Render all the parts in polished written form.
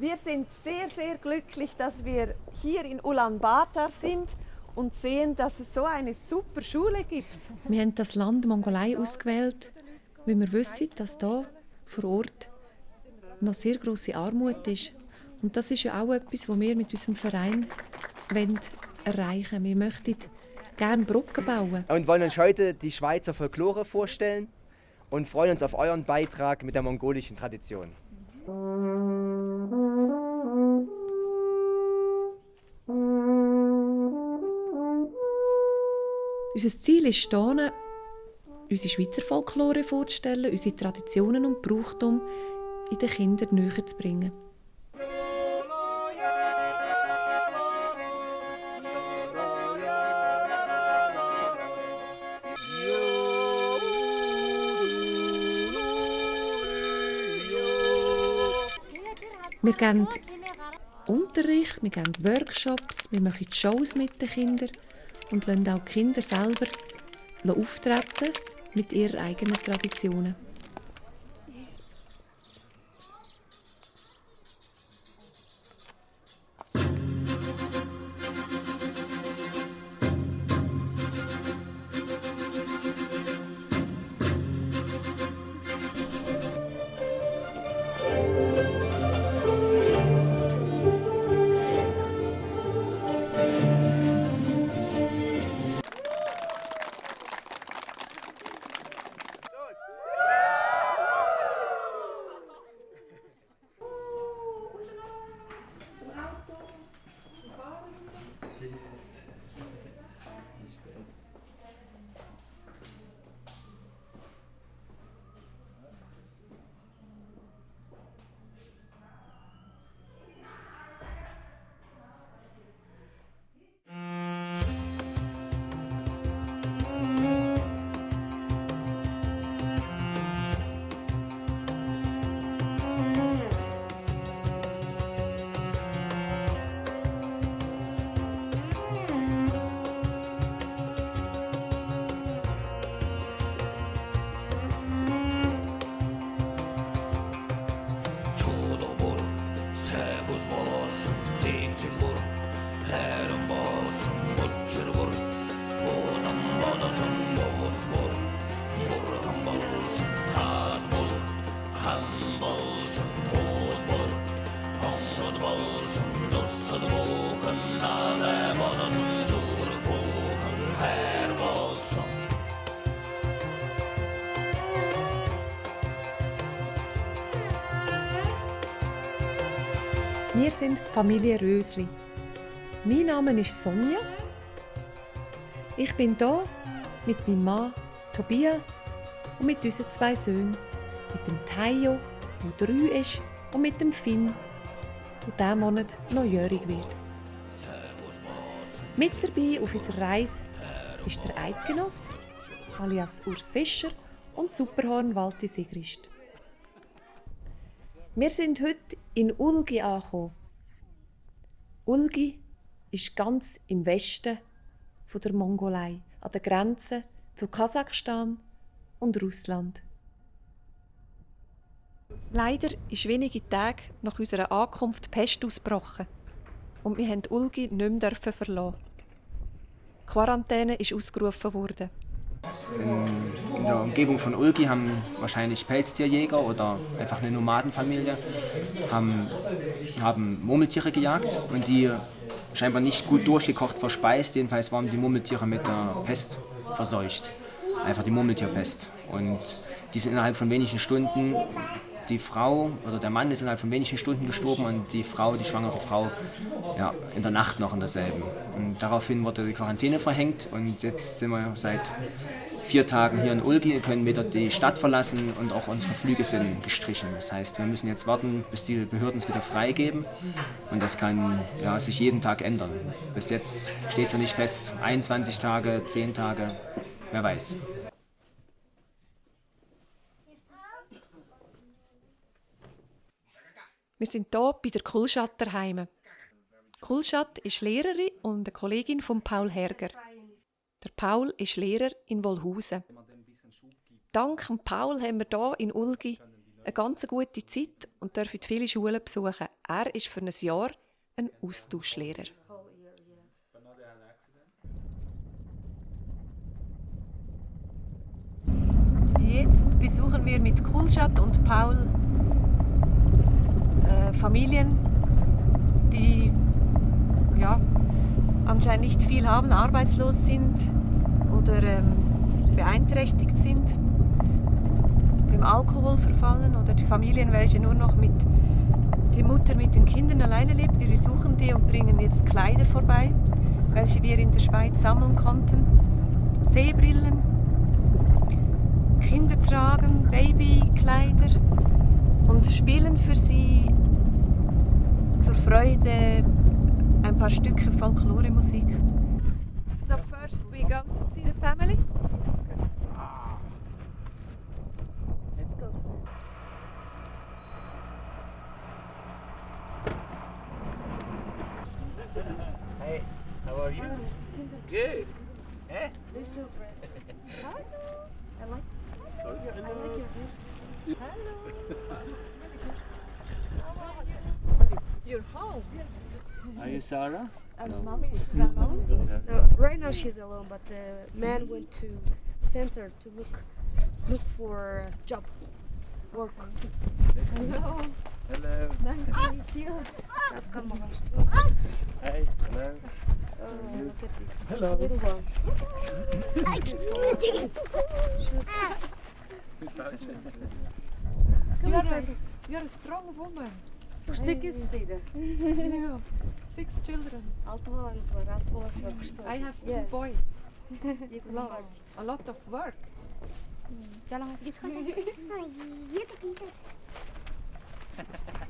Wir sind sehr, sehr glücklich, dass wir hier in Ulaanbaatar sind und sehen, dass es so eine super Schule gibt. Wir haben das Land Mongolei ausgewählt, weil wir wissen, dass hier vor Ort noch sehr grosse Armut ist. Und das ist ja auch etwas, was wir mit unserem Verein erreichen wollen. Wir möchten gerne Brücken bauen. Und wollen uns heute die Schweizer Folklore vorstellen und freuen uns auf euren Beitrag mit der mongolischen Tradition. Unser Ziel ist hier, unsere Schweizer Folklore vorzustellen, unsere Traditionen und Brauchtum in den Kindern näher zu bringen. Wir geben Unterricht, wir geben Workshops, wir machen Shows mit den Kindern und lassen auch die Kinder selber auftreten mit ihren eigenen Traditionen. Wir sind die Familie Rösli. Mein Name ist Sonja. Ich bin hier mit meinem Mann Tobias und mit unseren 2 Söhnen. Mit dem Taiyo, der 3 ist, und mit dem Finn, der diesen Monat noch jährig wird. Mit dabei auf unserer Reise ist der Eidgenoss, alias Urs Fischer, und Superhorn Walti Sigrist. Wir sind heute in Ulgi angekommen. Ulgi ist ganz im Westen der Mongolei, an der Grenze zu Kasachstan und Russland. Leider ist wenige Tage nach unserer Ankunft die Pest ausgebrochen und wir durften Ulgi nicht mehr verlassen. Quarantäne ist ausgerufen worden. In der Umgebung von Ulgi haben wahrscheinlich Pelztierjäger oder einfach eine Nomadenfamilie haben Murmeltiere gejagt und die scheinbar nicht gut durchgekocht verspeist. Jedenfalls waren die Murmeltiere mit der Pest verseucht. Einfach die Murmeltierpest. Und die sind innerhalb von wenigen Stunden, die Frau oder der Mann ist innerhalb von wenigen Stunden gestorben und die schwangere Frau, in der Nacht noch in derselben. Und daraufhin wurde die Quarantäne verhängt und jetzt sind wir seit 4 Tagen hier in Ulgi, können wieder die Stadt verlassen und auch unsere Flüge sind gestrichen. Das heißt, wir müssen jetzt warten, bis die Behörden es wieder freigeben und das kann sich jeden Tag ändern. Bis jetzt steht es ja nicht fest, 21 Tage, 10 Tage, wer weiß. Wir sind hier bei der Kulschat daheim. Kulschat ist Lehrerin und eine Kollegin von Paul Herger. Der Paul ist Lehrer in Wolhusen. Dank Paul haben wir hier in Ulgi eine ganz gute Zeit und dürfen viele Schulen besuchen, Er ist für ein Jahr ein Austauschlehrer. Jetzt besuchen wir mit Kulschat und Paul Familien, die anscheinend nicht viel haben, arbeitslos sind oder beeinträchtigt sind, dem Alkohol verfallen, oder die Familien, welche nur noch die Mutter mit den Kindern alleine lebt. Wir besuchen die und bringen jetzt Kleider vorbei, welche wir in der Schweiz sammeln konnten. Sehbrillen, Kinder tragen Babykleider und spielen für sie zur Freude ein paar Stücke Folkloremusik. So first we go to see the family. Let's go. Hey, how are you? Good. Eh? Hello. I like your dress. Hello. How are you? You're home. Are you Sarah? And mommy is alone. No, right now she's alone, but the man went to center to look for a job, work. Hello. Hello. Nice to meet you. That's come on. Hey, hello. Oh, look at this Hello. little one. You're a strong woman. Stuk is dedi. Yeah. 6 children. 6 balans var, 6 balans var. I have 2 boys. A lot of work.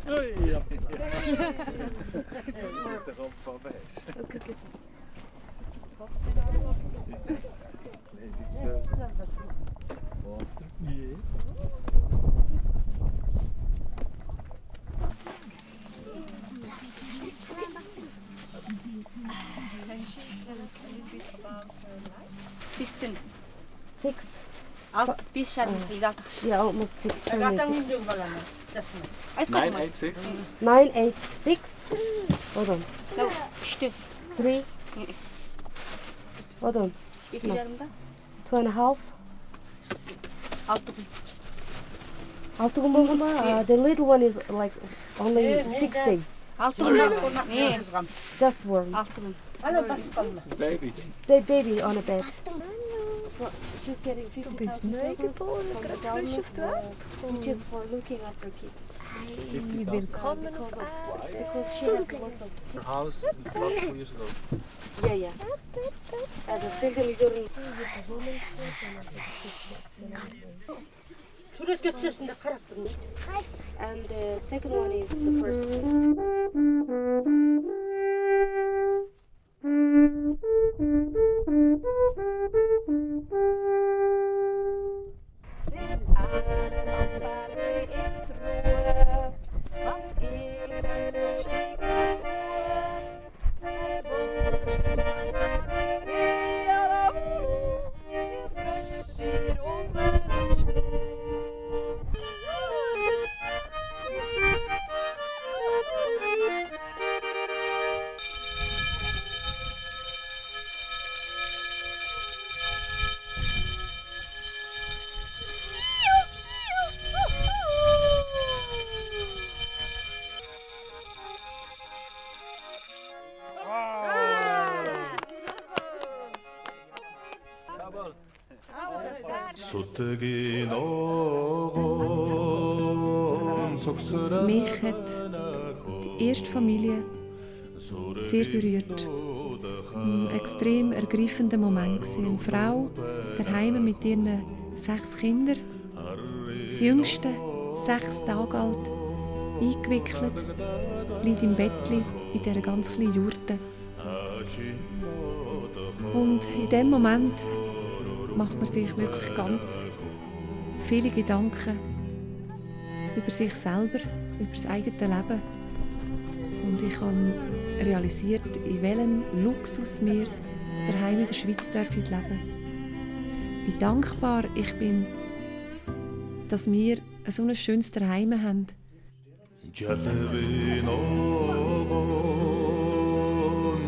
Oi, ja. Dat is toch op van wijs. Look at this. Nee, dit is first. Water. Yeah. Can she tell us a little bit about her life? 6. Yeah, almost 6. 986. 986. Hold on. 3. Hold on. 2.5. 6 gün bulgunda. The little one is like only 6 days. Just warm. Baby. The baby on a bed. So she's getting 50,000 from the government, which is for looking after kids. Willkommen auf Because she has lots of Her house in the last 2 years ago. yeah. And the second is your and the second one is the first one. Mich hat die erste Familie sehr berührt. Ein extrem ergreifender Moment. Eine Frau daheim mit ihren 6 Kindern, das jüngste 6 Tage alt, eingewickelt, liegt im Bettchen in dieser ganz kleinen Jurte. Und in diesem Moment macht man sich wirklich ganz viele Gedanken über sich selber, über das eigene Leben. Und ich habe realisiert, in welchem Luxus wir daheim in der Schweiz leben dürfen. Wie dankbar ich bin, dass wir so ein schönes Daheim haben. Jalbin ogon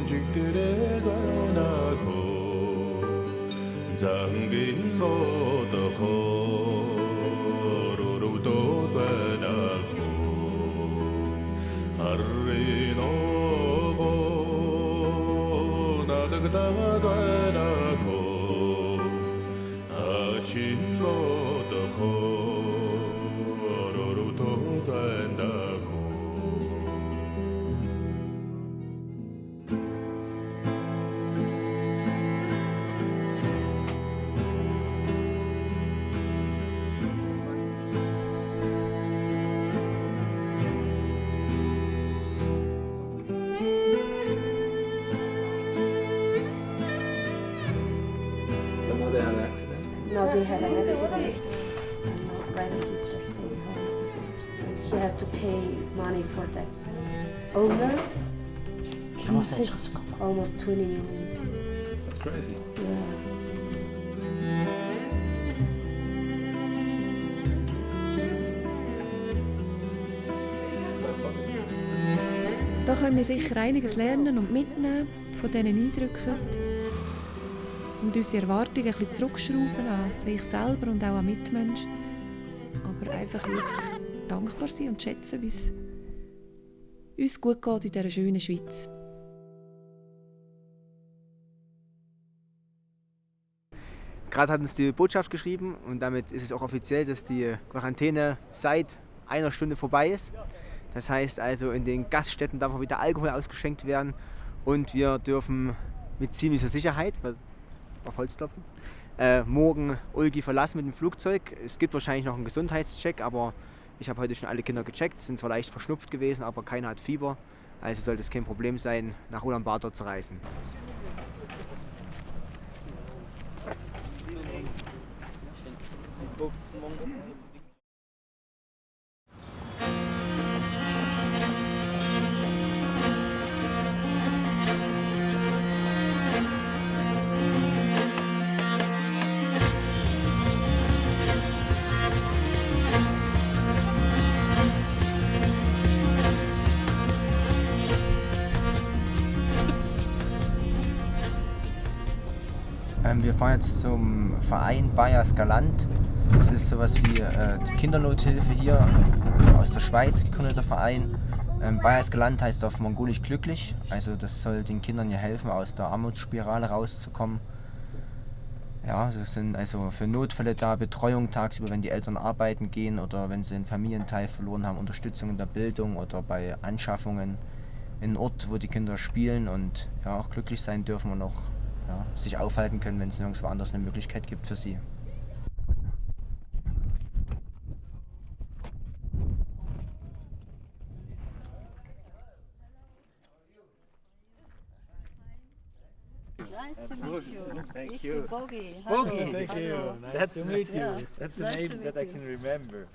jiktere ganako Zangin modaho ruruto ganako Harrin ogon nadagda ganako Ashin modaho ruruto ganako No, they had an accident. And now Riley is just staying home. And he has to pay money for the owner. Almost 20 million. That's crazy. Yeah. Da können wir sicher einiges lernen und mitnehmen von diesen Eindrücken heute. Und unsere Erwartungen ein bisschen zurückschrauben an sich selber und auch an Mitmenschen. Aber einfach wirklich dankbar sein und schätzen, wie es uns gut geht in dieser schönen Schweiz. Gerade hat uns die Botschaft geschrieben und damit ist es auch offiziell, dass die Quarantäne seit einer Stunde vorbei ist. Das heißt also, in den Gaststätten darf auch wieder Alkohol ausgeschenkt werden und wir dürfen mit ziemlicher Sicherheit, auf Holz klopfen, morgen Olgi verlassen mit dem Flugzeug. Es gibt wahrscheinlich noch einen Gesundheitscheck, aber ich habe heute schon alle Kinder gecheckt, sind zwar leicht verschnupft gewesen, aber keiner hat Fieber, also sollte es kein Problem sein, nach Ulaanbaatar zu reisen. Wir fahren jetzt zum Verein Bayas Galant. Das ist sowas wie die Kindernothilfe hier aus der Schweiz, gegründeter Verein. Bayas Galant heißt auf Mongolisch glücklich, also das soll den Kindern ja helfen, aus der Armutsspirale rauszukommen. Ja, das sind also für Notfälle da, Betreuung tagsüber, wenn die Eltern arbeiten gehen oder wenn sie einen Familienteil verloren haben, Unterstützung in der Bildung oder bei Anschaffungen. Ein Ort, wo die Kinder spielen und ja, auch glücklich sein dürfen und auch sich aufhalten können, wenn es nirgendwo anders eine Möglichkeit gibt für sie. Nice to meet you. Thank you. Bogi. Bogi, thank you. Hello. Nice to meet you. Yeah. That's a Nice to name meet that I you. can remember.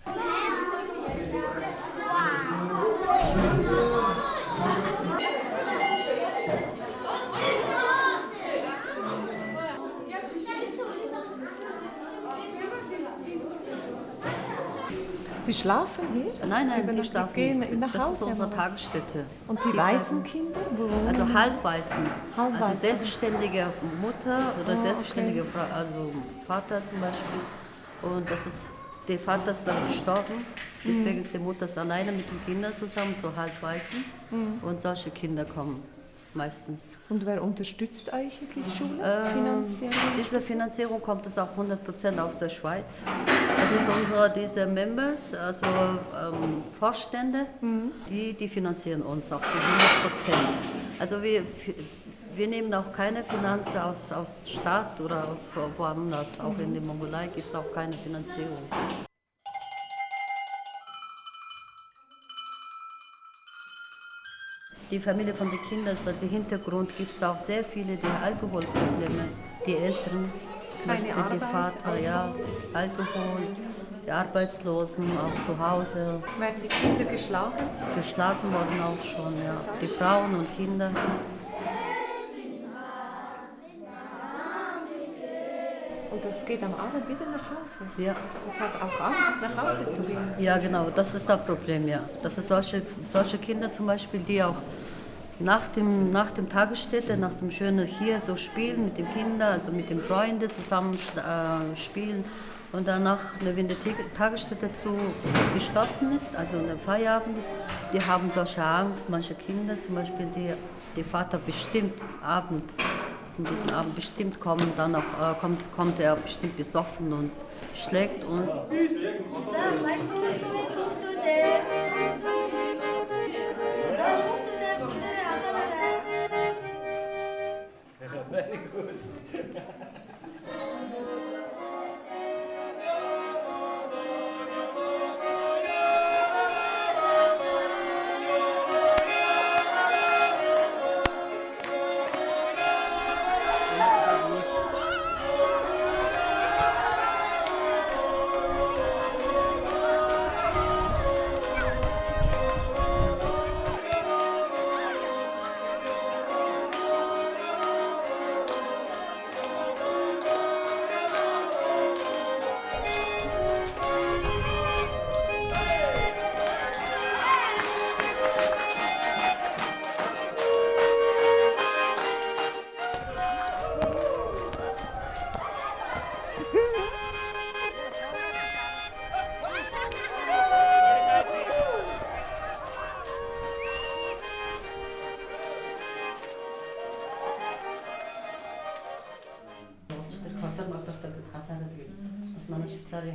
Sie schlafen hier? Nein, nein, Über die Nacht, schlafen gehen nicht. nach Das ist Hause, unsere oder? Tagesstätte. Und die Waisenkinder? Wo wohnen Also die? Halbwaisen. Halbwaisen. Also selbstständige Mutter oder Ah, selbstständige okay. Frau, also Vater zum Beispiel. Und das ist, der Vater ist dann gestorben. Deswegen ist die Mutter alleine mit den Kindern zusammen, so Halbwaisen. Und solche Kinder kommen meistens. Und wer unterstützt euch in dieser Schule finanziell? Diese Finanzierung kommt es auch 100% aus der Schweiz. Das ist diese Members, also Vorstände, die finanzieren uns auch zu 100%. Also wir nehmen auch keine Finanzen aus Staat oder aus woanders. Auch in der Mongolei gibt es auch keine Finanzierung. Die Familie von den Kindern, der Hintergrund gibt es auch sehr viele, die Alkoholprobleme. Die Eltern, die Vater, ja, Alkohol, die Arbeitslosen, auch zu Hause. Werden die Kinder geschlagen? Geschlagen worden auch schon, ja. Die Frauen und Kinder. Und das geht am Abend wieder nach Hause? Ja. Das hat auch Angst, nach Hause zu gehen? Ja, genau, das ist das Problem, ja. Das ist solche Kinder zum Beispiel, die auch nach dem Tagesstätte, nach dem schönen hier so spielen mit den Kindern, also mit den Freunden zusammen spielen und danach, wenn die Tagesstätte zu geschlossen ist, also der Feierabend ist, die haben solche Angst. Manche Kinder zum Beispiel, die Vater bestimmt Abend, in diesem Abend bestimmt kommen, dann auch, kommt er bestimmt besoffen und schlägt uns.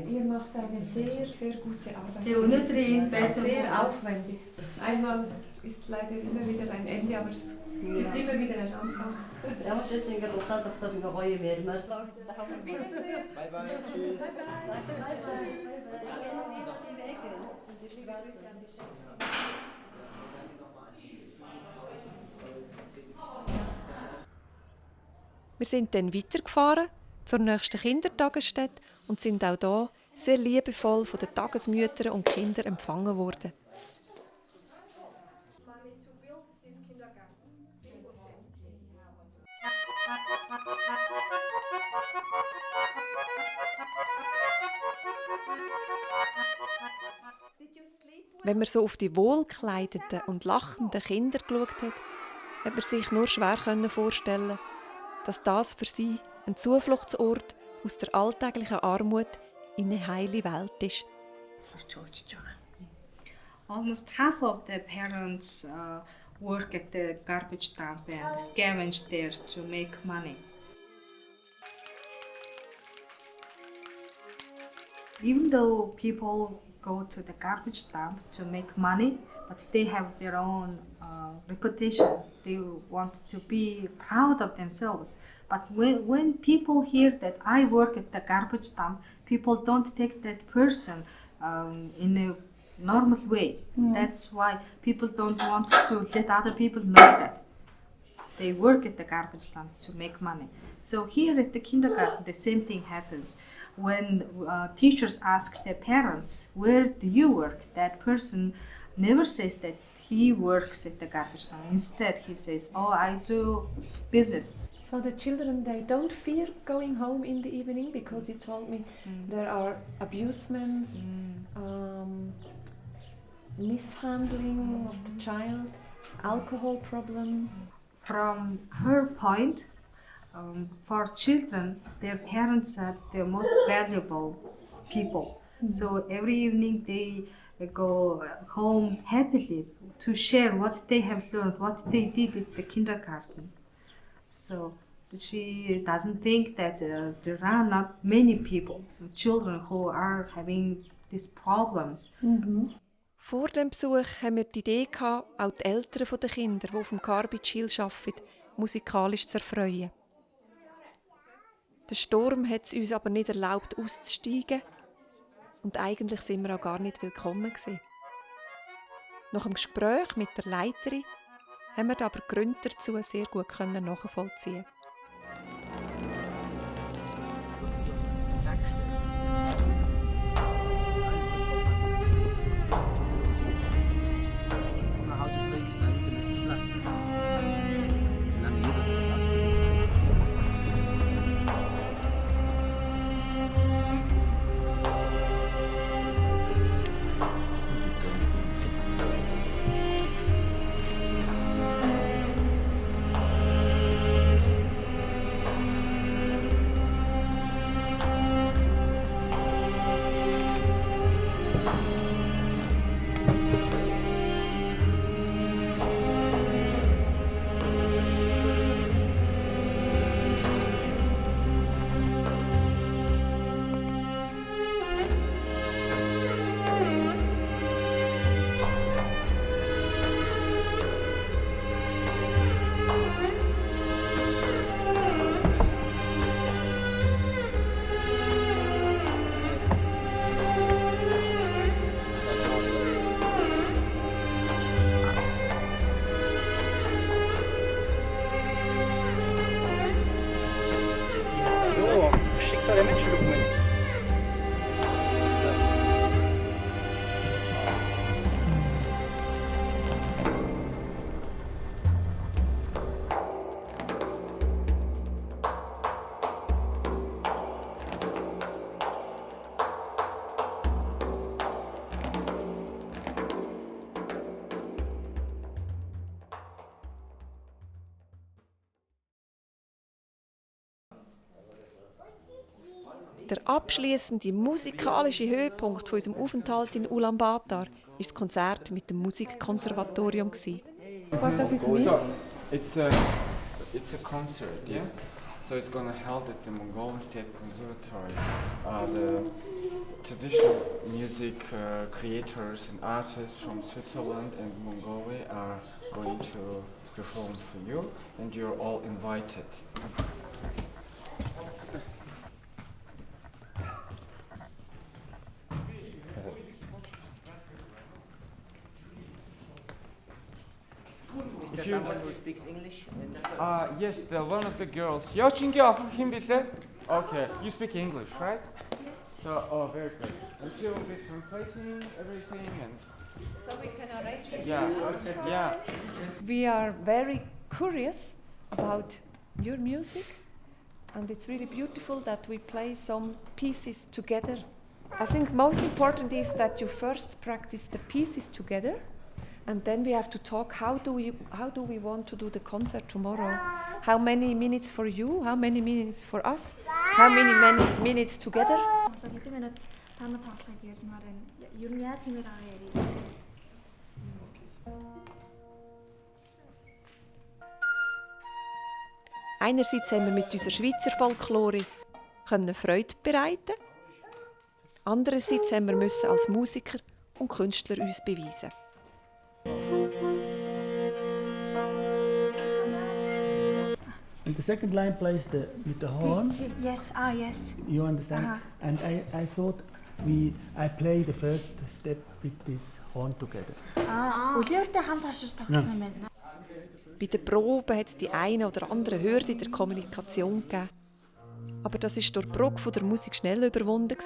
Ihr macht eine sehr, sehr gute Arbeit. Sehr aufwendig. Einmal ist leider immer wieder ein Ende, aber es gibt immer wieder einen Anfang. Ja, maar het is een keer dat ze een rode weer met. Bye bye, tschüss. Wir sind dann weitergefahren zur nächsten Kindertagesstätte und sind auch hier sehr liebevoll von den Tagesmüttern und Kindern empfangen worden. Wenn man so auf die wohlgekleideten und lachenden Kinder geschaut hat, hat man sich nur schwer vorstellen, dass das für sie ein Zufluchtsort aus der alltäglichen Armut in eine heile Welt ist. Almost half of the parents work at the garbage dump and scavenge there to make money. Even though people go to the garbage dump to make money, but they have their own reputation. They want to be proud of themselves. But when people hear that I work at the garbage dump, people don't take that person in a normal way. That's why people don't want to let other people know that they work at the garbage dump to make money. So here at the kindergarten, the same thing happens. When teachers ask their parents, where do you work? That person never says that he works at the garbage dump. Instead, he says, oh, I do business. So the children, they don't fear going home in the evening because you told me there are abusements, mishandling of the child, alcohol problem. From her point, for children, their parents are the most valuable people. So every evening they go home happily to share what they have learned, what they did at the kindergarten. So she doesn't think that there are not many people, children who are having these problems. Vor dem Besuch haben wir die Idee gehabt, auch die Eltern der Kinder, die auf dem Garbage Hill arbeiten, musikalisch zu erfreuen. Der Sturm hat es uns aber nicht erlaubt, auszusteigen. Und eigentlich sind wir auch gar nicht willkommen gewesen. Nach dem Gespräch mit der Leiterin haben wir aber die Gründe dazu sehr gut nachvollziehen. Der abschließende musikalische Höhepunkt von unserem Aufenthalt in Ulaanbaatar war das Konzert mit dem Musikkonservatorium. So, it's a concert, yes. So it's gonna held at the Mongolian State Conservatory. The traditional music creators and artists from Switzerland and Mongolia are going to perform for you, and you're all invited. Is there someone who speaks English? Yes, one of the girls. 여친겨 힘 비세? Okay, you speak English, right? Yes. So, very good. And she will be translating everything and. So we can arrange it. Yeah. We are very curious about your music, and it's really beautiful that we play some pieces together. I think most important is that you first practice the pieces together, and then we have to talk how do we want to do the concert tomorrow. How many minutes for you, how many minutes for us, how many minutes together. Einerseits haben wir mit unserer Schweizer Folklore Freude bereiten. Andererseits haben wir als Musiker und Künstler uns beweisen. And the second line plays with the horn. Yes, yes. You understand? And I thought I play the first step with this horn together. Үлээртэй хамт харшиж тогтсон юм байна. Bei der Probe hat es die eine oder andere Hürde der Kommunikation gegeben. Aber das war durch die Brücke der Musik schnell überwunden.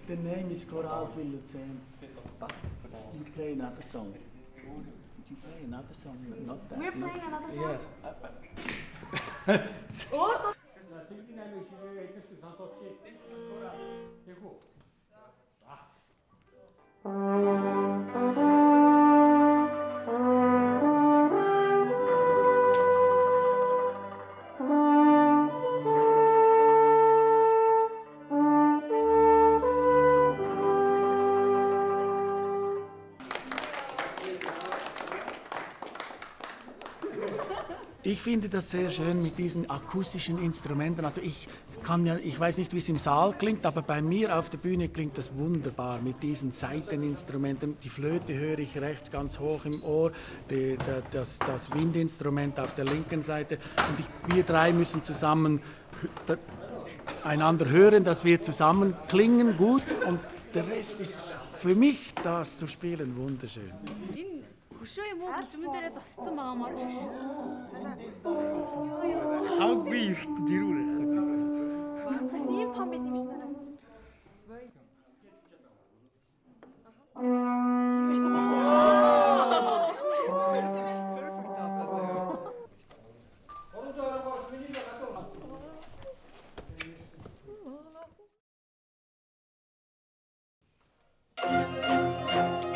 The name is Choral Luzern. You play another song. You play another song, not that. We're playing another song? Yes. Ich finde das sehr schön mit diesen akustischen Instrumenten. Also ich weiß nicht, wie es im Saal klingt, aber bei mir auf der Bühne klingt das wunderbar mit diesen Saiteninstrumenten. Die Flöte höre ich rechts ganz hoch im Ohr, das Windinstrument auf der linken Seite. Und wir drei müssen zusammen einander hören, dass wir zusammen klingen gut. Und der Rest ist für mich, das zu spielen, wunderschön.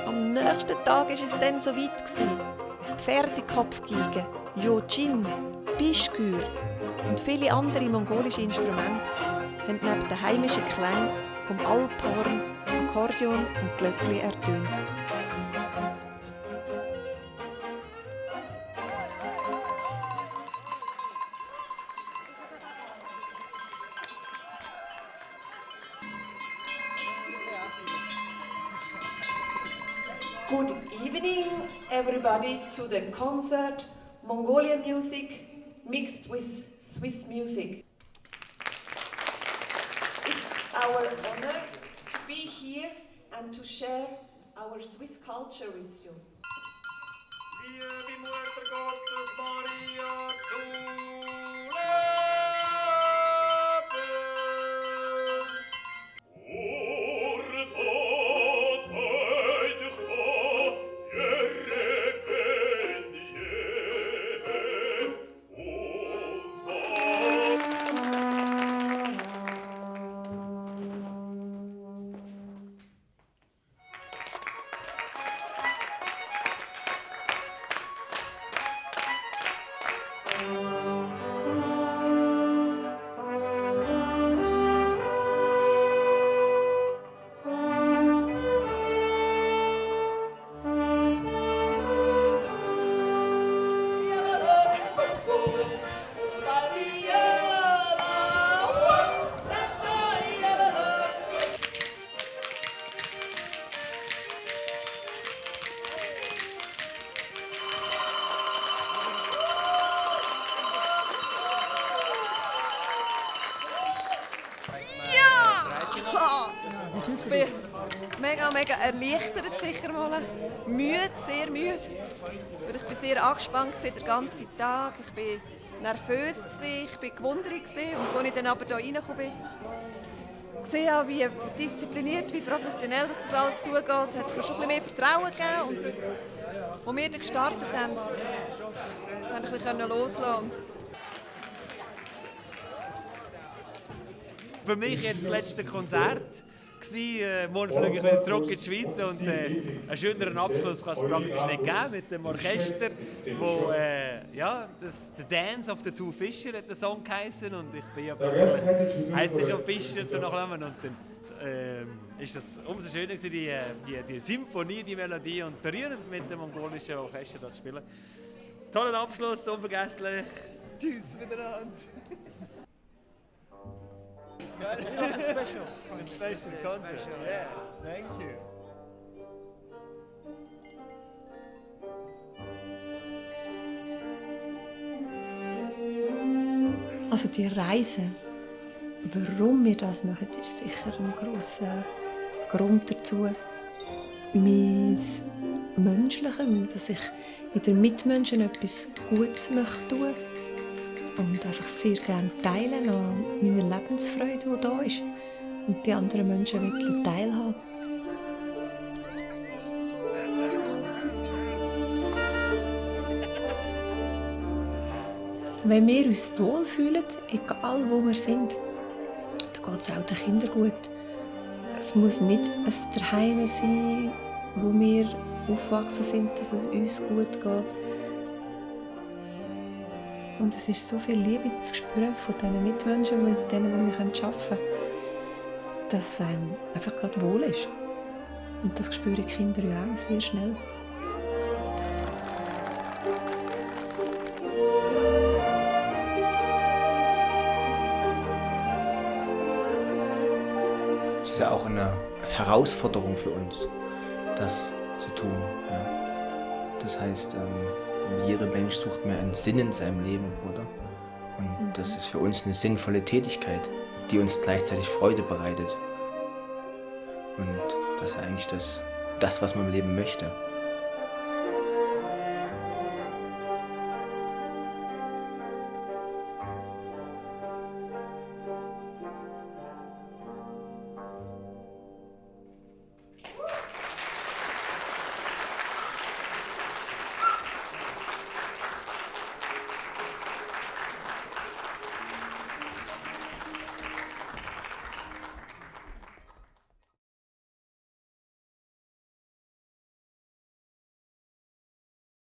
Am nächsten Tag war es dann so weit. Pferdekopfgeige, Yojin, Bischkür und viele andere mongolische Instrumente haben neben den heimischen Klängen vom Alphorn, Akkordeon und Glöckli ertönt. Good evening, everybody, to the concert Mongolian music mixed with Swiss music. It's our honor to be here and to share our Swiss culture with you. Ich bin mega erleichtert sicher mal. Müde, sehr müde. Weil ich bin sehr angespannt den ganzen Tag. Ich war nervös, ich war gewundert. Und als ich dann aber hier reingekommen bin, gesehen habe, wie diszipliniert, wie professionell das alles zugeht, hat es mir schon ein bisschen mehr Vertrauen gegeben. Und als wir dann gestartet haben, konnte ich ein bisschen loslassen. Für mich jetzt das letzte Konzert. Morgen fliege ich wieder zurück in die Schweiz und einen schöneren Abschluss kann es praktisch nicht geben mit dem Orchester, wo «The Dance of the Two Fisher» hat der Song geheißen und ich bin ja heisst sich ja Fischer zu Nachnamen und dann ist das umso schöner gewesen, die Symphonie, die Melodie und berührend mit dem mongolischen Orchester dort zu spielen. Toller Abschluss, unvergesslich. Tschüss miteinander. A special concert. Yeah, thank you. Also die Reise, warum wir das machen, ist sicher ein grosser Grund dazu. Mein Menschliche, dass ich in den Mitmenschen etwas Gutes möchte tun und einfach sehr gerne teilen an meiner Lebensfreude, die da ist und die anderen Menschen wirklich teilhaben. Wenn wir uns wohlfühlen, egal wo wir sind, dann geht es auch den Kindern gut. Es muss nicht ein Zuhause sein, wo wir aufgewachsen sind, dass es uns gut geht. Und es ist so viel Liebe zu spüren von diesen Mitmenschen, mit denen wir arbeiten können, dass es einem einfach gerade wohl ist. Und das spüren die Kinder ja auch sehr schnell. Es ist ja auch eine Herausforderung für uns, das zu tun. Ja. Das heißt, jeder Mensch sucht mehr einen Sinn in seinem Leben, oder? Und das ist für uns eine sinnvolle Tätigkeit, die uns gleichzeitig Freude bereitet. Und das ist eigentlich das, was man im Leben möchte.